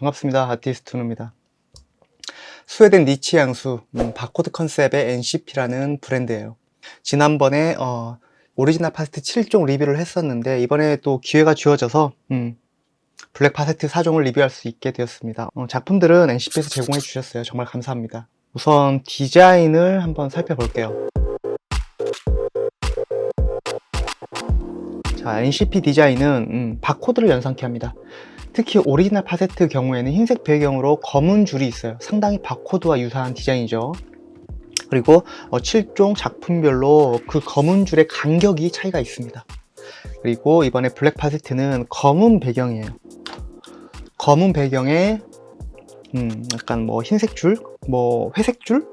반갑습니다. 아티스트누입니다. 스웨덴 니치 향수 바코드 컨셉의 NCP라는 브랜드예요. 지난번에 오리지널 파세트 7종 리뷰를 했었는데 이번에 또 기회가 주어져서 블랙 파세트 4종을 리뷰할 수 있게 되었습니다. 작품들은 NCP에서 제공해 주셨어요. 정말 감사합니다. 우선 디자인을 한번 살펴볼게요. 자, NCP 디자인은 바코드를 연상케 합니다. 특히 오리지널 파세트 경우에는 흰색 배경으로 검은 줄이 있어요. 상당히 바코드와 유사한 디자인이죠. 그리고 7종 작품별로 그 검은 줄의 간격이 차이가 있습니다. 그리고 이번에 블랙 파세트는 검은 배경이에요. 검은 배경에 약간 흰색 줄, 회색 줄?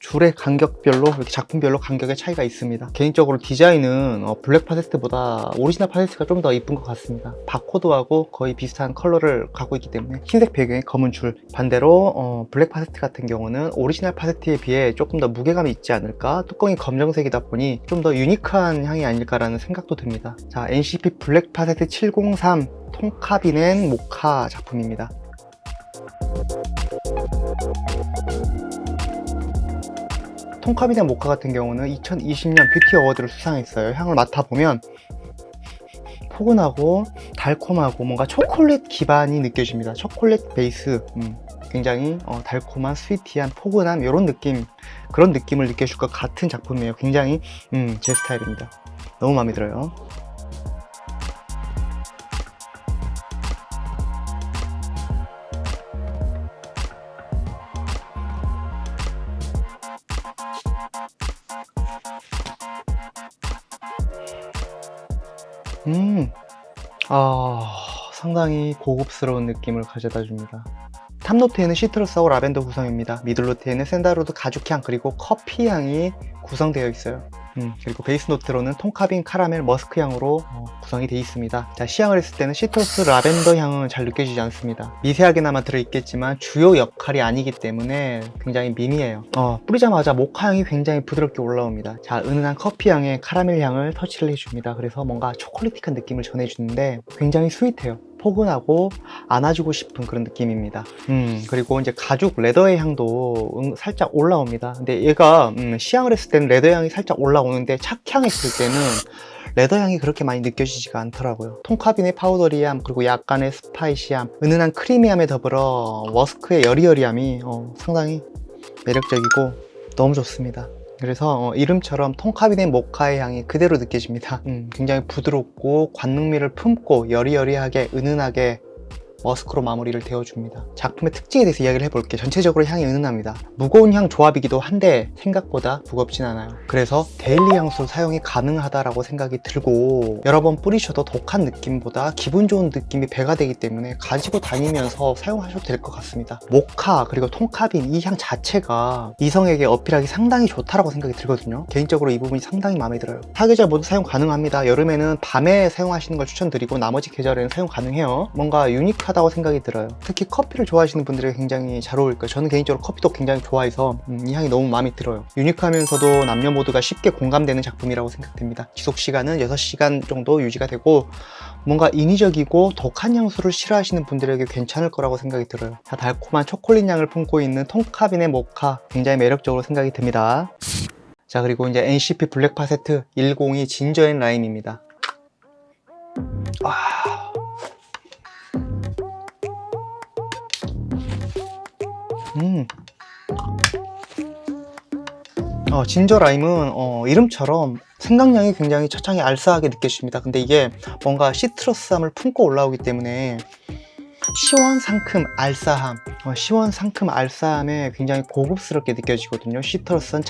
줄의 간격별로, 이렇게 작품별로 간격의 차이가 있습니다. 개인적으로 디자인은 블랙 파세트보다 오리지널 파세트가 좀 더 이쁜 것 같습니다. 바코드하고 거의 비슷한 컬러를 갖고 있기 때문에 흰색 배경에 검은 줄. 반대로 블랙 파세트 같은 경우는 오리지널 파세트에 비해 조금 더 무게감이 있지 않을까? 뚜껑이 검정색이다 보니 좀 더 유니크한 향이 아닐까라는 생각도 듭니다. 자, NCP 블랙 파세트 703 톰카비넨 모카 작품입니다. 톰카비넨 모카 같은 경우는 2020년 뷰티 어워드를 수상했어요. 향을 맡아보면 포근하고 달콤하고 뭔가 초콜릿 기반이 느껴집니다. 초콜릿 베이스, 굉장히 달콤한 스위티한 포근한 이런 느낌, 그런 느낌을 느껴줄 것 같은 작품이에요. 굉장히 제 스타일입니다. 너무 마음에 들어요. 상당히 고급스러운 느낌을 가져다 줍니다. 탑노트에는 시트러스하고 라벤더 구성입니다. 미들노트에는 샌달우드 가죽향 그리고 커피향이 구성되어 있어요. 그리고 베이스 노트로는 톰카빈 카라멜 머스크 향으로 구성이 되어 있습니다. 자, 시향을 했을 때는 시트러스 라벤더 향은 잘 느껴지지 않습니다. 미세하게나마 들어있겠지만 주요 역할이 아니기 때문에 굉장히 미미해요. 뿌리자마자 모카 향이 굉장히 부드럽게 올라옵니다. 자, 은은한 커피 향에 카라멜 향을 터치를 해줍니다. 그래서 뭔가 초콜릿한 느낌을 전해주는데 굉장히 스윗해요. 포근하고 안아주고 싶은 그런 느낌입니다. 그리고 이제 가죽 레더의 향도 살짝 올라옵니다. 근데 얘가 시향을 했을 때는 레더 향이 살짝 올라오는데 착향했을 때는 레더 향이 그렇게 많이 느껴지지가 않더라고요. 톰카빈의 파우더리함 그리고 약간의 스파이시함, 은은한 크리미함에 더불어 머스크의 여리여리함이 상당히 매력적이고 너무 좋습니다. 그래서 이름처럼 톰카비넨 모카의 향이 그대로 느껴집니다. 굉장히 부드럽고 관능미를 품고 여리여리하게 은은하게 머스크로 마무리를 되어줍니다. 작품의 특징에 대해서 이야기를 해볼게요. 전체적으로 향이 은은합니다. 무거운 향 조합이기도 한데 생각보다 무겁진 않아요. 그래서 데일리 향수 사용이 가능하다라고 생각이 들고 여러 번 뿌리셔도 독한 느낌보다 기분 좋은 느낌이 배가 되기 때문에 가지고 다니면서 사용하셔도 될 것 같습니다. 모카 그리고 톰카빈 이 향 자체가 이성에게 어필하기 상당히 좋다라고 생각이 들거든요. 개인적으로 이 부분이 상당히 마음에 들어요. 사계절 모두 사용 가능합니다. 여름에는 밤에 사용하시는 걸 추천드리고 나머지 계절에는 사용 가능해요. 뭔가 유니크하다고 생각이 들어요. 특히 커피를 좋아하시는 분들에게 굉장히 잘 어울릴 거예요. 저는 개인적으로 커피도 굉장히 좋아해서 이 향이 너무 마음에 들어요. 유니크하면서도 남녀 모두가 쉽게 공감되는 작품이라고 생각됩니다. 지속시간은 6시간 정도 유지가 되고 뭔가 인위적이고 독한 향수를 싫어하시는 분들에게 괜찮을 거라고 생각이 들어요. 자, 달콤한 초콜릿 향을 품고 있는 톰카빈의 모카 굉장히 매력적으로 생각이 듭니다. 자, 그리고 이제 NCP 블랙 파세트 102 진저앤 라임입니다. 진저 라임은 이름처럼 생강향이 굉장히 차창에 알싸하게 느껴집니다. 근데 이게 뭔가 시트러스함을 품고 올라오기 때문에 시원 상큼 알싸함, 시원 상큼 알싸함에 굉장히 고급스럽게 느껴지거든요. 시트러스는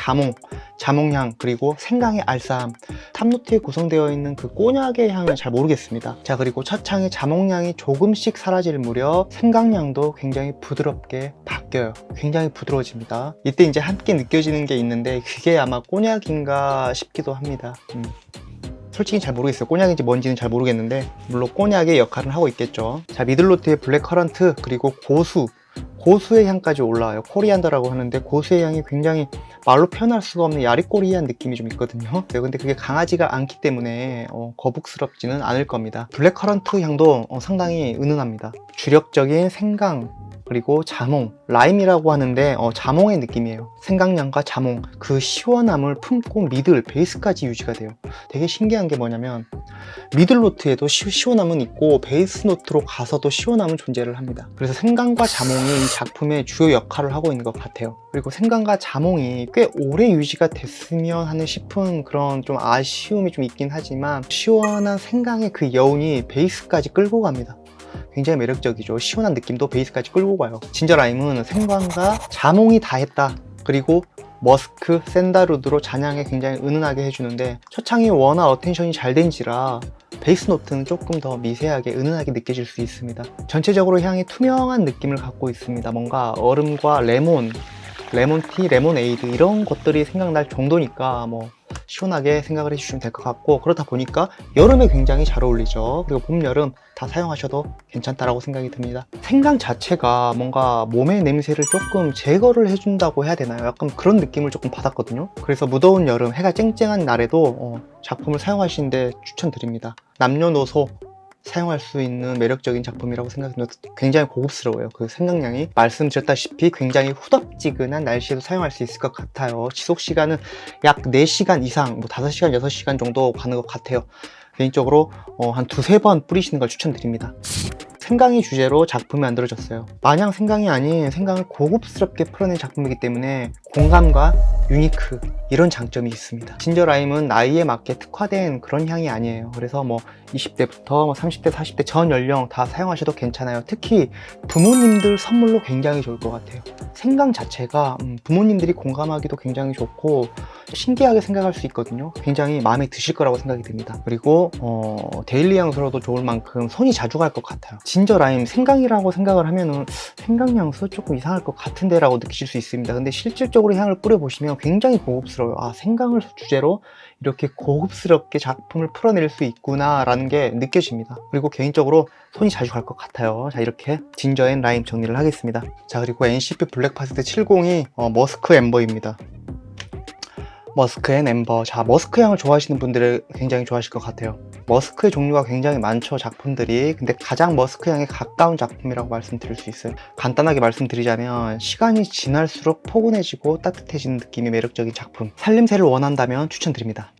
자몽향 그리고 생강의 알싸함. 탑노트에 구성되어 있는 그 꼬냑의 향은 잘 모르겠습니다. 자, 그리고 차창에 자몽향이 조금씩 사라질 무렵 생강향도 굉장히 부드럽게 바뀌어요. 굉장히 부드러워집니다. 이때 이제 함께 느껴지는 게 있는데 그게 아마 꼬냑인가 싶기도 합니다. 솔직히 잘 모르겠어요. 꼬냑인지 뭔지는 잘 모르겠는데 물론 꼬냑의 역할은 하고 있겠죠. 자, 미들노트의 블랙 커런트 그리고 고수의 향까지 올라와요. 코리안더라고 하는데 고수의 향이 굉장히 말로 표현할 수가 없는 야리꼬리한 느낌이 좀 있거든요. 네, 근데 그게 강하지가 않기 때문에 거북스럽지는 않을 겁니다. 블랙커런트 향도 상당히 은은합니다. 주력적인 생강 그리고 자몽, 라임이라고 하는데 자몽의 느낌이에요. 생강향과 자몽, 그 시원함을 품고 미들, 베이스까지 유지가 돼요. 되게 신기한 게 뭐냐면 미들 노트에도 시원함은 있고 베이스 노트로 가서도 시원함은 존재를 합니다. 그래서 생강과 자몽이 이 작품의 주요 역할을 하고 있는 것 같아요. 그리고 생강과 자몽이 꽤 오래 유지가 됐으면 하는 싶은 그런 좀 아쉬움이 좀 있긴 하지만 시원한 생강의 그 여운이 베이스까지 끌고 갑니다. 굉장히 매력적이죠. 시원한 느낌도 베이스까지 끌고 가요. 진저라임은 생강과 자몽이 다 했다. 그리고 머스크, 샌달우드로 잔향에 굉장히 은은하게 해주는데 첫향이 워낙 어텐션이 잘 된지라 베이스 노트는 조금 더 미세하게 은은하게 느껴질 수 있습니다. 전체적으로 향이 투명한 느낌을 갖고 있습니다. 뭔가 얼음과 레몬티, 레모네이드 이런 것들이 생각날 정도니까 뭐 시원하게 생각을 해주시면 될 것 같고, 그렇다 보니까 여름에 굉장히 잘 어울리죠. 그리고 봄, 여름 다 사용하셔도 괜찮다라고 생각이 듭니다. 생강 자체가 뭔가 몸의 냄새를 조금 제거를 해준다고 해야 되나요? 약간 그런 느낌을 조금 받았거든요. 그래서 무더운 여름 해가 쨍쨍한 날에도 작품을 사용하시는데 추천드립니다. 남녀노소 사용할 수 있는 매력적인 작품이라고 생각합니다. 굉장히 고급스러워요. 그 생강향이 말씀드렸다시피 굉장히 후덥지근한 날씨에도 사용할 수 있을 것 같아요. 지속시간은 약 4시간 이상, 뭐 5시간, 6시간 정도 가는 것 같아요. 개인적으로 한 2-3번 뿌리시는 걸 추천드립니다. 생강이 주제로 작품이 만들어졌어요. 마냥 생강이 아닌 생강을 고급스럽게 풀어낸 작품이기 때문에 공감과 유니크 이런 장점이 있습니다. 진저라임은 나이에 맞게 특화된 그런 향이 아니에요. 그래서 뭐 20대부터 30대, 40대 전 연령 다 사용하셔도 괜찮아요. 특히 부모님들 선물로 굉장히 좋을 것 같아요. 생강 자체가 부모님들이 공감하기도 굉장히 좋고 신기하게 생각할 수 있거든요. 굉장히 마음에 드실 거라고 생각이 듭니다. 그리고 데일리 향수로도 좋을 만큼 손이 자주 갈 것 같아요. 진저라임 생강이라고 생각을 하면은 생강 향수 조금 이상할 것 같은데 라고 느끼실 수 있습니다. 근데 실질적으로 향을 뿌려보시면 굉장히 고급스러워요. 아, 생강을 주제로 이렇게 고급스럽게 작품을 풀어낼 수 있구나 라는 게 느껴집니다. 그리고 개인적으로 손이 자주 갈 것 같아요. 자, 이렇게 진저 앤 라임 정리를 하겠습니다. 자, 그리고 NCP 블랙파스트 70이 머스크 엠버입니다. 머스크 앤 엠버. 자, 머스크 향을 좋아하시는 분들은 굉장히 좋아하실 것 같아요. 머스크의 종류가 굉장히 많죠, 작품들이. 근데 가장 머스크 향에 가까운 작품이라고 말씀드릴 수 있어요. 간단하게 말씀드리자면 시간이 지날수록 포근해지고 따뜻해지는 느낌이 매력적인 작품. 살림새를 원한다면 추천드립니다.